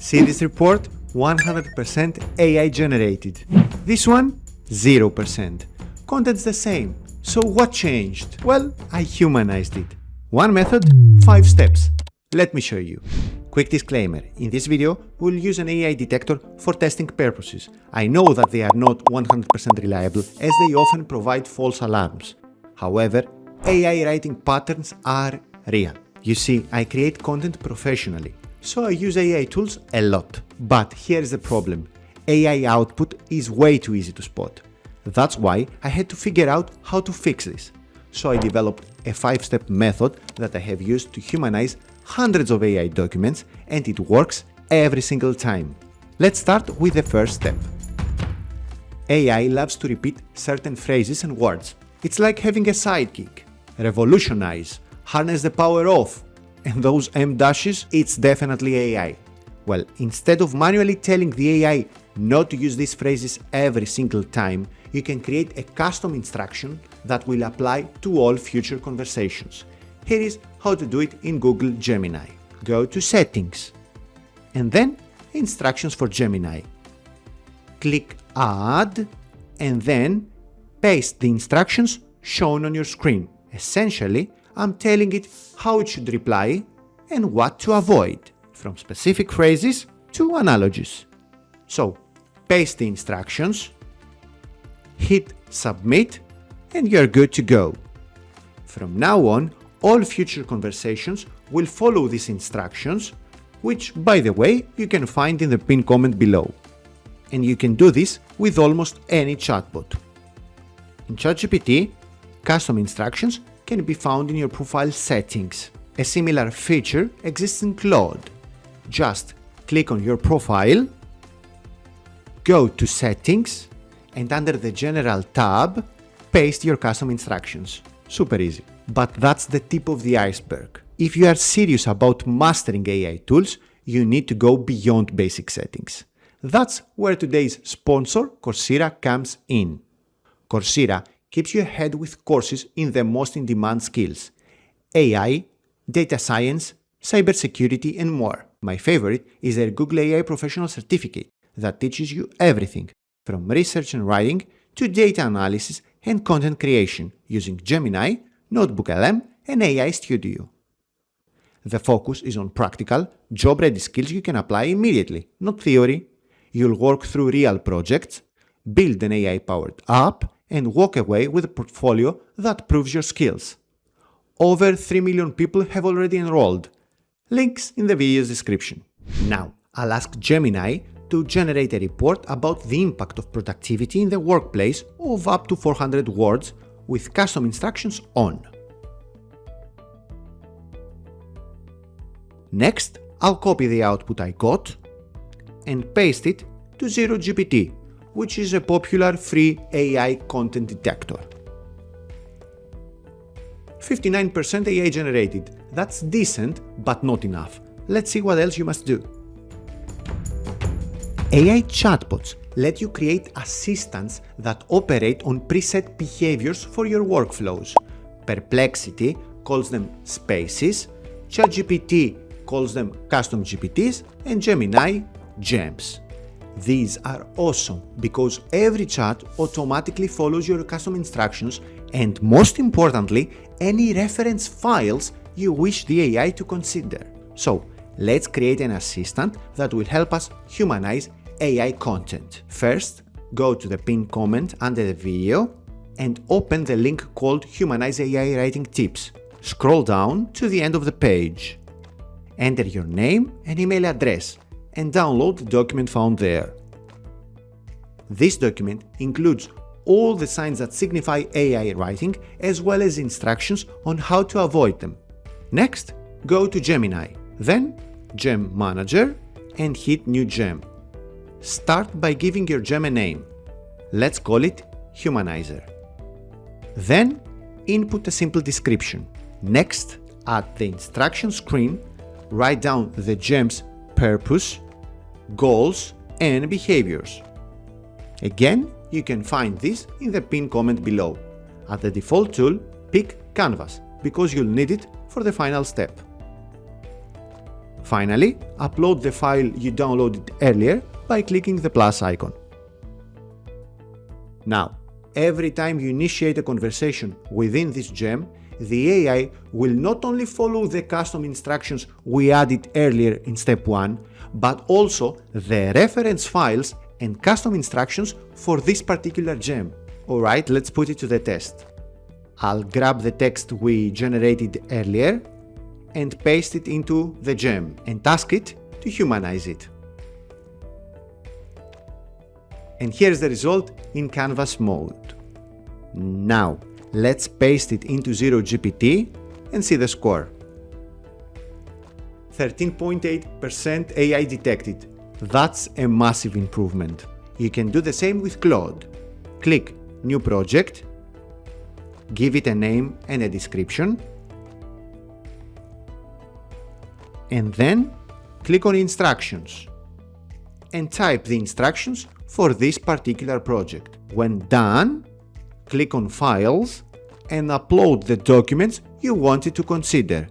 See this report? 100% AI generated. This one? 0%. Content's the same. So what changed? Well, I humanized it. One method, 5 steps. Let me show you. Quick disclaimer, in this video we'll use an AI detector for testing purposes. I know that they are not 100% reliable as they often provide false alarms. However, AI writing patterns are real. You see, I create content professionally, so I use AI tools a lot. But here's the problem. AI output is way too easy to spot. That's why I had to figure out how to fix this. So I developed a 5-step method that I have used to humanize hundreds of AI documents, and it works every single time. Let's start with the first step. AI loves to repeat certain phrases and words. It's like having a sidekick. Revolutionize, harness the power of, and those M dashes, it's definitely AI. Well, instead of manually telling the AI not to use these phrases every single time, you can create a custom instruction that will apply to all future conversations. Here is how to do it in Google Gemini. Go to Settings, and then Instructions for Gemini. Click Add, and then paste the instructions shown on your screen. Essentially, I'm telling it how it should reply and what to avoid, from specific phrases to analogies. So, paste the instructions, hit Submit, and you're good to go. From now on, all future conversations will follow these instructions, which, by the way, you can find in the pinned comment below. And you can do this with almost any chatbot. In ChatGPT, custom instructions can be found in your profile settings. A similar feature exists in Claude. Just click on your profile, go to Settings, and under the General tab, paste your custom instructions. Super easy. But that's the tip of the iceberg. If you are serious about mastering AI tools, you need to go beyond basic settings. That's where today's sponsor, Coursera, comes in. Coursera keeps you ahead with courses in the most in-demand skills: AI, data science, cybersecurity, and more. My favorite is their Google AI Professional Certificate that teaches you everything from research and writing to data analysis and content creation using Gemini, NotebookLM, and AI Studio. The focus is on practical, job-ready skills you can apply immediately, not theory. You'll work through real projects, build an AI-powered app, and walk away with a portfolio that proves your skills. Over 3 million people have already enrolled. Links in the video's description. Now, I'll ask Gemini to generate a report about the impact of productivity in the workplace of up to 400 words with custom instructions on. Next, I'll copy the output I got and paste it to ZeroGPT, which is a popular free AI content detector. 59% AI generated. That's decent, but not enough. Let's see what else you must do. AI chatbots let you create assistants that operate on preset behaviors for your workflows. Perplexity calls them spaces, ChatGPT calls them custom GPTs, and Gemini, gems. These are awesome because every chat automatically follows your custom instructions and, most importantly, any reference files you wish the AI to consider. So, let's create an assistant that will help us humanize AI content. First, go to the pinned comment under the video and open the link called Humanize AI Writing Tips. Scroll down to the end of the page. Enter your name and email address and download the document found there. This document includes all the signs that signify AI writing as well as instructions on how to avoid them. Next, go to Gemini, then Gem Manager and hit New Gem. Start by giving your gem a name. Let's call it Humanizer. Then, input a simple description. Next, at the instruction screen, write down the gem's purpose, goals, and behaviors. Again, you can find this in the pinned comment below. At the default tool, pick Canvas because you'll need it for the final step. Finally, upload the file you downloaded earlier by clicking the plus icon. Now, every time you initiate a conversation within this gem, the AI will not only follow the custom instructions we added earlier in step 1, but also the reference files and custom instructions for this particular gem. Alright, let's put it to the test. I'll grab the text we generated earlier and paste it into the gem and ask it to humanize it. And here's the result in canvas mode. Now, let's paste it into ZeroGPT and see the score. 13.8% AI detected. That's a massive improvement. You can do the same with Claude. Click New Project, give it a name and a description, and then click on Instructions and type the instructions for this particular project. When done, click on Files and upload the documents you wanted to consider.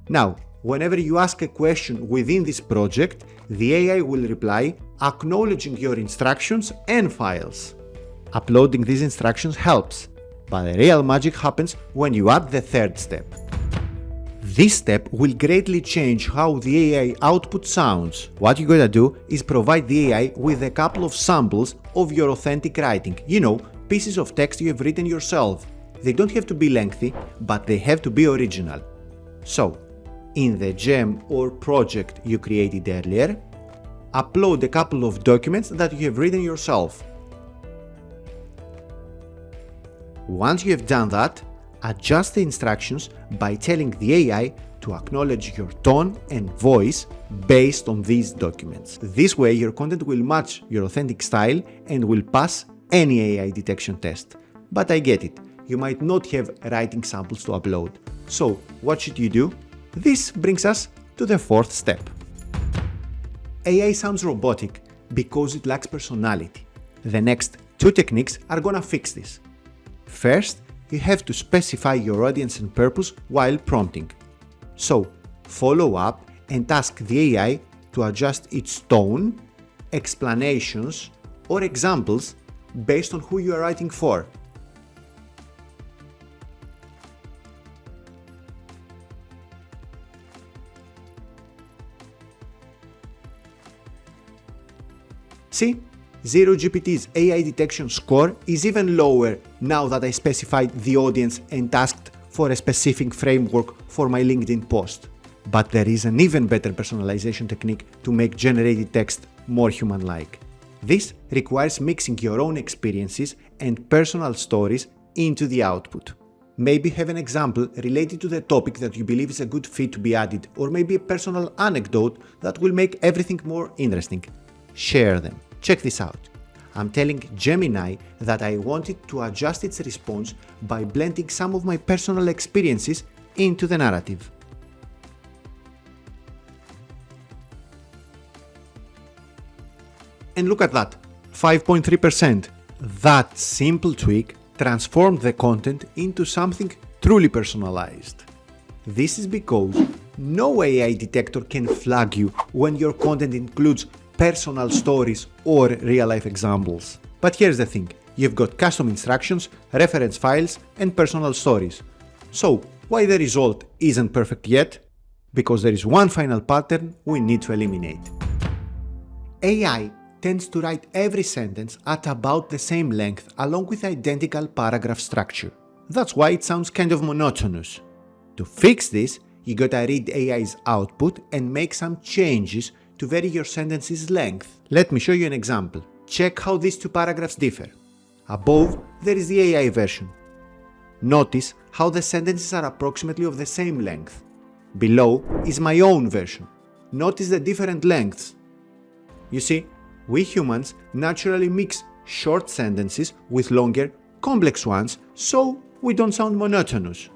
Now, whenever you ask a question within this project, the AI will reply acknowledging your instructions and files. Uploading these instructions helps, but the real magic happens when you add the third step. This step will greatly change how the AI output sounds. What you gotta do is provide the AI with a couple of samples of your authentic writing, pieces of text you have written yourself. They don't have to be lengthy, but they have to be original. So, in the gem or project you created earlier, upload a couple of documents that you have written yourself. Once you have done that, adjust the instructions by telling the AI to acknowledge your tone and voice based on these documents. This way, your content will match your authentic style and will pass any AI detection test. But I get it, you might not have writing samples to upload. So, what should you do? This brings us to the fourth step. AI sounds robotic because it lacks personality. The next two techniques are gonna fix this. First, you have to specify your audience and purpose while prompting. So, follow up and ask the AI to adjust its tone, explanations, or examples based on who you are writing for. See? ZeroGPT's AI detection score is even lower now that I specified the audience and asked for a specific framework for my LinkedIn post. But there is an even better personalization technique to make generated text more human-like. This requires mixing your own experiences and personal stories into the output. Maybe have an example related to the topic that you believe is a good fit to be added, or maybe a personal anecdote that will make everything more interesting. Share them. Check this out. I'm telling Gemini that I wanted to adjust its response by blending some of my personal experiences into the narrative. And look at that, 5.3%. That simple tweak transformed the content into something truly personalized. This is because no AI detector can flag you when your content includes personal stories or real-life examples. But here's the thing, you've got custom instructions, reference files, and personal stories. So, why the result isn't perfect yet? Because there is one final pattern we need to eliminate. AI tends to write every sentence at about the same length along with identical paragraph structure. That's why it sounds kind of monotonous. To fix this, you gotta read AI's output and make some changes to vary your sentence's length. Let me show you an example. Check how these two paragraphs differ. Above, there is the AI version. Notice how the sentences are approximately of the same length. Below is my own version. Notice the different lengths. You see, we humans naturally mix short sentences with longer, complex ones, so we don't sound monotonous.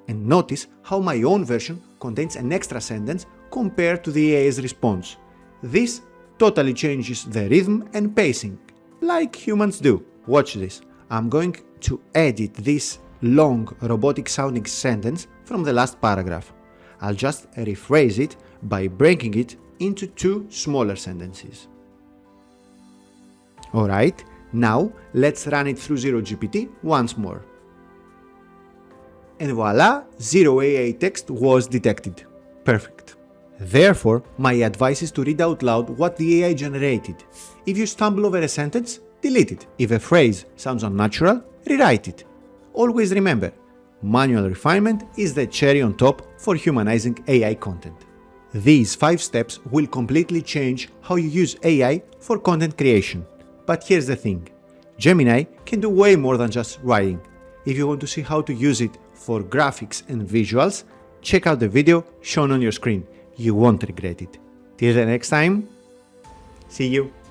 And notice how my own version contains an extra sentence compared to the AI's response. This totally changes the rhythm and pacing, like humans do. Watch this. I'm going to edit this long robotic sounding sentence from the last paragraph. I'll just rephrase it by breaking it into two smaller sentences. Alright, now let's run it through ZeroGPT once more. And voila, zero AI text was detected. Perfect. Therefore, my advice is to read out loud what the AI generated. If you stumble over a sentence, delete it. If a phrase sounds unnatural, rewrite it. Always remember, manual refinement is the cherry on top for humanizing AI content. These 5 steps will completely change how you use AI for content creation. But here's the thing, Gemini can do way more than just writing. If you want to see how to use it for graphics and visuals, check out the video shown on your screen. You won't regret it. Till the next time, see you!